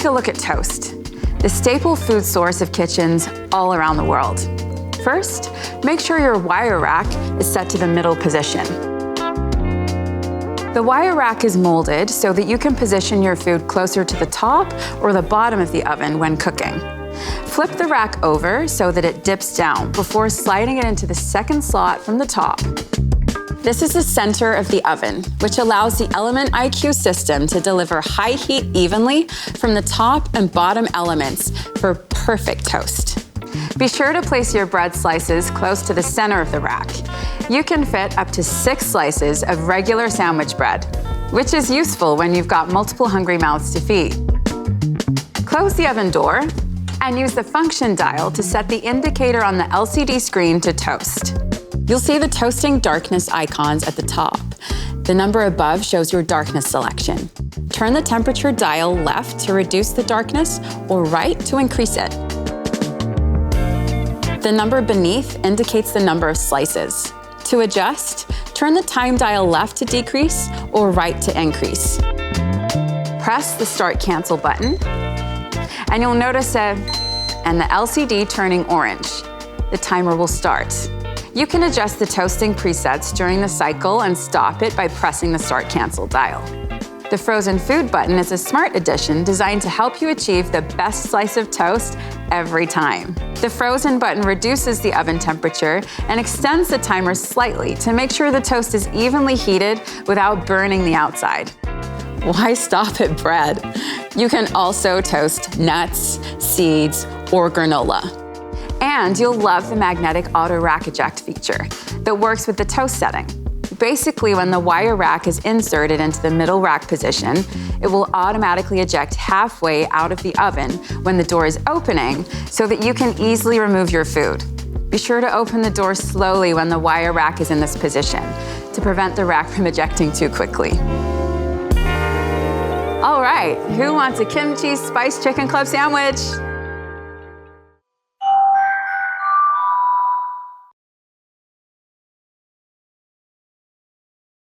take a look at toast, the staple food source of kitchens all around the world. First, make sure your wire rack is set to the middle position. The wire rack is molded so that you can position your food closer to the top or the bottom of the oven when cooking. Flip the rack over so that it dips down before sliding it into the second slot from the top. This is the center of the oven, which allows the Element IQ system to deliver high heat evenly from the top and bottom elements for perfect toast. Be sure to place your bread slices close to the center of the rack. You can fit up to 6 slices of regular sandwich bread, which is useful when you've got multiple hungry mouths to feed. Close the oven door and use the function dial to set the indicator on the LCD screen to toast. You'll see the toasting darkness icons at the top. The number above shows your darkness selection. Turn the temperature dial left to reduce the darkness or right to increase it. The number beneath indicates the number of slices. To adjust, turn the time dial left to decrease or right to increase. Press the Start Cancel button, and you'll notice the LCD turning orange. The timer will start. You can adjust the toasting presets during the cycle and stop it by pressing the Start Cancel dial. The Frozen Food button is a smart addition designed to help you achieve the best slice of toast every time. The Frozen button reduces the oven temperature and extends the timer slightly to make sure the toast is evenly heated without burning the outside. Why stop at bread? You can also toast nuts, seeds, or granola. And you'll love the magnetic auto rack eject feature that works with the toast setting. Basically, when the wire rack is inserted into the middle rack position, it will automatically eject halfway out of the oven when the door is opening so that you can easily remove your food. Be sure to open the door slowly when the wire rack is in this position to prevent the rack from ejecting too quickly. All right, who wants a kimchi spice chicken club sandwich?